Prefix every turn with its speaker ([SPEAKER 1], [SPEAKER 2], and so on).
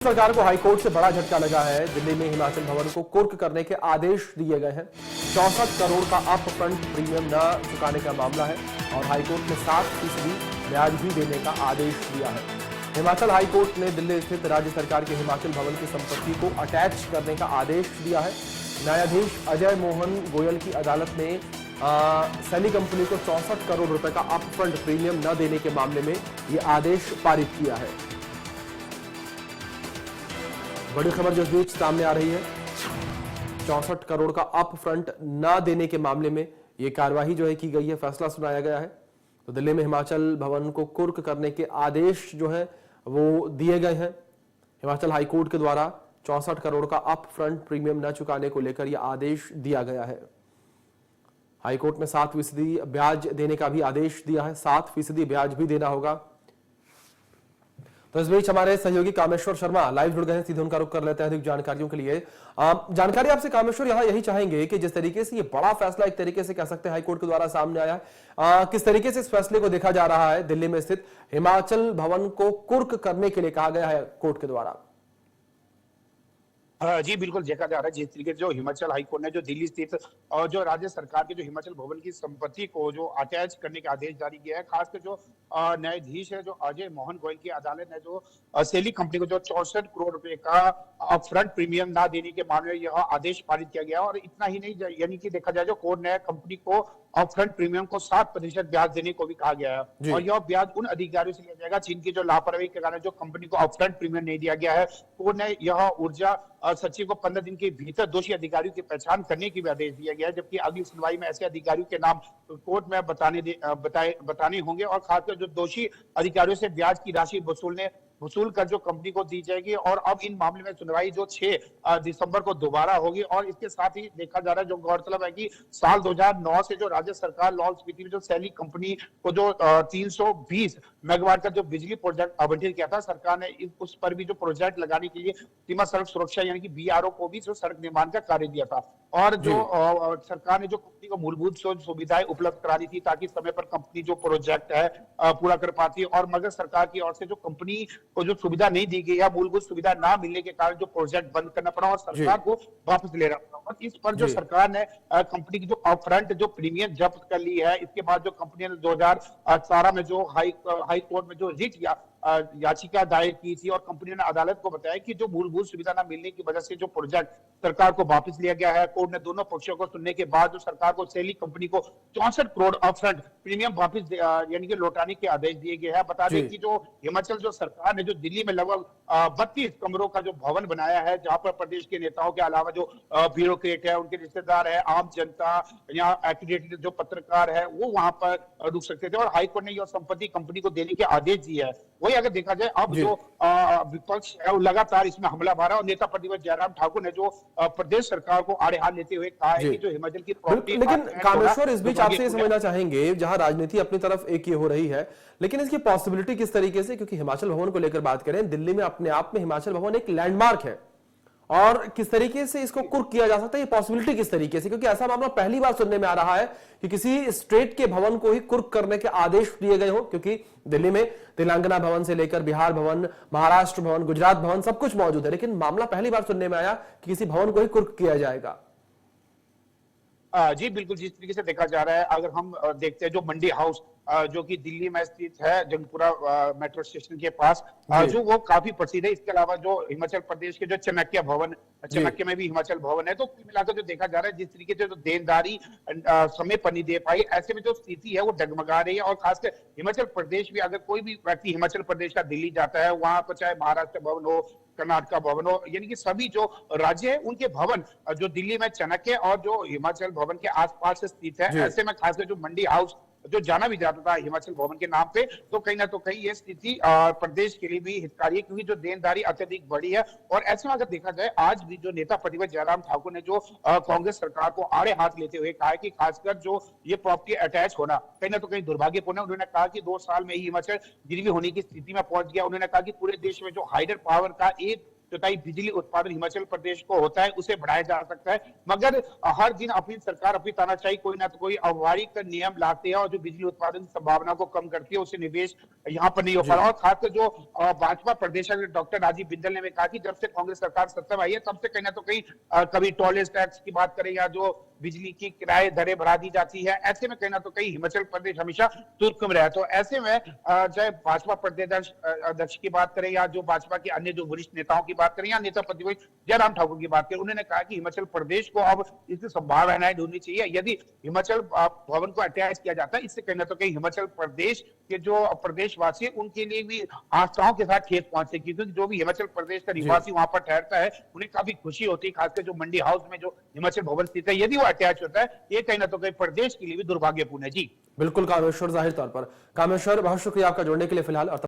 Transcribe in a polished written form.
[SPEAKER 1] सरकार को हाईकोर्ट से बड़ा झटका लगा है। दिल्ली में हिमाचल भवन को कुर्क करने के आदेश दिए गए हैं। 64 करोड़ का अप फ्रंट प्रीमियम न चुकाने का मामला है और हाईकोर्ट ने 7% ब्याज भी देने का आदेश दिया है। हिमाचल हाईकोर्ट ने दिल्ली स्थित राज्य सरकार के हिमाचल भवन की संपत्ति को अटैच करने का आदेश दिया है। न्यायाधीश अजय मोहन गोयल की अदालत ने सैनी कंपनी को 64 करोड़ रुपए का अप फ्रंट प्रीमियम न देने के मामले में यह आदेश पारित किया है। बड़ी खबर जो इस बीच सामने आ रही है, 64 करोड़ का अप फ्रंट न देने के मामले में यह कार्यवाही जो है की गई है, फैसला सुनाया गया है। तो दिल्ली में हिमाचल भवन को कुर्क करने के आदेश जो है वो दिए गए हैं। हिमाचल हाईकोर्ट के द्वारा 64 करोड़ का अप फ्रंट प्रीमियम न चुकाने को लेकर यह आदेश दिया गया है। हाईकोर्ट ने 7% ब्याज देने का भी आदेश दिया है। 7% ब्याज भी देना होगा। तो इस बीच हमारे सहयोगी कामेश्वर शर्मा लाइव जुड़ गए हैं, सीधे उनका रुख कर लेते हैं अधिक जानकारियों के लिए। जानकारी आपसे कामेश्वर यहां यही चाहेंगे कि जिस तरीके से ये बड़ा फैसला एक तरीके से कह सकते हैं हाईकोर्ट के द्वारा सामने आया है, किस तरीके से इस फैसले को देखा जा रहा है। दिल्ली में स्थित हिमाचल भवन को कुर्क करने के लिए कहा गया है कोर्ट के द्वारा।
[SPEAKER 2] जी बिल्कुल देखा जा रहा है जिस तरीके से जो हिमाचल हाईकोर्ट ने जो दिल्ली स्थित और जो राज्य सरकार के जो हिमाचल भवन की संपत्ति को जो अटैच करने का आदेश जारी किया है। खासकर जो न्यायाधीश है जो अजय मोहन गोयल की अदालत ने जो सैनी कंपनी को जो 64 करोड़ रुपए का अपफ्रंट प्रीमियम ना देने के मामले में यह आदेश पारित किया गया। और इतना ही नहीं, यानी कि देखा जाए जो कोर्ट ने कंपनी को अपफ्रंट प्रीमियम को 7% ब्याज देने को भी कहा गया है। और यह ब्याज उन अधिकारियों से लिया जाएगा जिनकी जो लापरवाही के कारण जो कंपनी को अपफ्रंट प्रीमियम नहीं दिया गया है। कोर्ट ने यह ऊर्जा सचिव को 15 दिन के भीतर दोषी अधिकारियों की पहचान करने की भी आदेश दिया गया है। जबकि अगली सुनवाई में ऐसे अधिकारियों के नाम कोर्ट में बताने होंगे और खासकर जो दोषी अधिकारियों से ब्याज की राशि वसूल कर जो कंपनी को दी जाएगी। और अब इन मामले में सुनवाई जो 6 दिसंबर को दोबारा होगी। और इसके साथ ही देखा जा रहा है, जो गौरतलब है कि साल 2009 से जो राज्य सरकार लाहौल स्पीति में जो सैनी कंपनी को जो 320 मेगावाट का जो बिजली प्रोजेक्ट आवंटित किया था, सरकार ने उस पर भी जो प्रोजेक्ट लगाने के लिए सीमा सड़क सुरक्षा यानी कि BRO को भी जो सड़क निर्माण का कार्य दिया था। और जो सरकार ने जो कंपनी को मूलभूत सुविधाएं उपलब्ध करानी थी ताकि समय पर कंपनी जो प्रोजेक्ट है पूरा कर पाती। और मगर सरकार की ओर से जो कंपनी को जो सुविधा नहीं दी गई या मूलभूत सुविधा ना मिलने के कारण जो प्रोजेक्ट बंद करना पड़ा और सरकार को वापस लेना पड़ा। और इस पर जो सरकार ने कंपनी की जो अपफ्रंट जो प्रीमियम जब्त कर ली है। इसके बाद जो कंपनी ने 2018 में जो हाई कोर्ट में जो रिट याचिका दायर की थी और कंपनी ने अदालत को बताया कि जो मूलभूत सुविधा न मिलने की वजह से जो प्रोजेक्ट सरकार को वापस लिया गया है। कोर्ट ने दोनों पक्षों को सुनने के बाद जो सरकार को सैनी कंपनी को 64 करोड़ अपफ्रंट प्रीमियम वापस यानी कि लौटाने के आदेश दिए गए हैं। बता दें कि जो हिमाचल जो सरकार ने जो दिल्ली में लगभग 32 कमरों का जो भवन बनाया है, जहां पर प्रदेश के नेताओं के अलावा जो ब्यूरोक्रेट है, उनके रिश्तेदार है, आम जनता या एक्रेडिटेड जो पत्रकार है, वो वहां पर रुक सकते थे। और हाईकोर्ट ने यह संपत्ति कंपनी को देने के आदेश दिए है। वही अगर देखा जाए अब जो विपक्ष है वो लगातार इसमें हमला मारा और नेता प्रतिपक्ष जयराम ठाकुर ने जो प्रदेश सरकार को आड़े हाथ लेते हुए कहा है कि जो हिमाचल की प्रॉपर्टी।
[SPEAKER 1] लेकिन कामेश्वर, इस बीच आपसे ये समझना चाहेंगे, जहां राजनीति अपनी तरफ एक ही हो रही है, लेकिन इसकी पॉसिबिलिटी किस तरीके से, क्योंकि हिमाचल भवन को लेकर बात करें, दिल्ली में अपने आप में हिमाचल भवन एक लैंडमार्क है, और किस तरीके से इसको कुर्क किया जा सकता है, ये पॉसिबिलिटी किस तरीके से, क्योंकि ऐसा मामला पहली बार सुनने में आ रहा है कि किसी स्टेट के भवन को ही कुर्क करने के आदेश दिए गए हो। क्योंकि दिल्ली में तेलंगाना भवन से लेकर बिहार भवन, महाराष्ट्र भवन, गुजरात भवन सब कुछ मौजूद है, लेकिन मामला पहली बार सुनने में आया कि किसी भवन को ही कुर्क किया जाएगा।
[SPEAKER 2] जी बिल्कुल, जिस तरीके से देखा जा रहा है, अगर हम देखते हैं जो मंडी हाउस जो कि दिल्ली में स्थित है जंगपुरा मेट्रो स्टेशन के पास, जो वो काफी प्रसिद्ध है। इसके अलावा जो हिमाचल प्रदेश के जो चाणक्य भवन, चाणक्य में भी हिमाचल भवन है। तो मिलाकर जो देखा जा रहा है, जिस तरीके से जो देनदारी समय पर नहीं दे पाई, ऐसे में जो स्थिति है वो डगमगा रही है। और खासकर हिमाचल प्रदेश भी, अगर कोई भी व्यक्ति हिमाचल प्रदेश का दिल्ली जाता है, वहां पर चाहे महाराष्ट्र भवन हो, कर्नाटक भवन हो, यानी कि सभी जो राज्य है उनके भवन जो दिल्ली में चाणक्य और जो हिमाचल भवन के आसपास स्थित है। ऐसे में खासकर जो मंडी हाउस जो जाना भी जाता था हिमाचल भवन के नाम पे, तो कहीं ना तो कहीं ये स्थिति प्रदेश के लिए भी हितकारी है, क्योंकि जो देनदारी अत्यधिक बढ़ी है। और ऐसे में अगर देखा जाए, आज भी जो नेता प्रतिपक्ष जयराम ठाकुर ने जो कांग्रेस सरकार को आड़े हाथ लेते हुए कहा है कि खासकर जो ये प्रॉपर्टी अटैच होना कहीं ना तो कहीं दुर्भाग्यपूर्ण है। उन्होंने कहा कि 2 साल में ही हिमाचल गिरवी होने की स्थिति में पहुंच गया। उन्होंने कहा कि पूरे देश में जो हाइडर पावर का एक जो ताई बिजली उत्पादन हिमाचल प्रदेश को होता है उसे बढ़ाया जा सकता है। मगर हर दिन अपनी सरकार अपनी तानाशाही कोई ना तो कोई अव्यवहारिक नियम लाते हैं और जो बिजली उत्पादन की संभावना को कम करती है, उससे निवेश यहाँ पर नहीं हो पा रहा। और खासकर जो भाजपा प्रदेश डॉक्टर राजीव बिंदल ने कहा कि जब से कांग्रेस सरकार सत्ता में आई है तब से कहीं ना तो कहीं कभी टोलेज टैक्स की बात करें या जो बिजली की किराए दरें बढ़ा दी जाती है, ऐसे में कहीं ना तो कहीं हिमाचल प्रदेश हमेशा तुर्क में रहा। तो ऐसे में चाहे भाजपा प्रदेश अध्यक्ष की बात करें या जो भाजपा के अन्य जो वरिष्ठ नेताओं की बात करें या नेता प्रतिपक्ष जयराम ठाकुर की बात करें, उन्होंने कहा कि हिमाचल प्रदेश को अब इसकी संभावनाएं ढूंढनी चाहिए। यदि हिमाचल भवन को अटैच किया जाता है, इससे कहीं ना तो कहीं हिमाचल प्रदेश के जो प्रदेशवासी है उनके लिए भी आस्थाओं के साथ खेत पहुंचे, क्योंकि जो भी हिमाचल प्रदेश का निवासी वहां पर ठहरता है उन्हें काफी खुशी होती है, खासकर जो मंडी हाउस में जो हिमाचल भवन स्थित है, यदि वो अटैच होता है, ये कहीं ना तो कहीं प्रदेश के लिए भी दुर्भाग्यपूर्ण है। जी
[SPEAKER 1] बिल्कुल कामेश्वर, जाहिर तौर पर। कामेश्वर, बहुत शुक्रिया आपका जुड़ने के लिए फिलहाल। और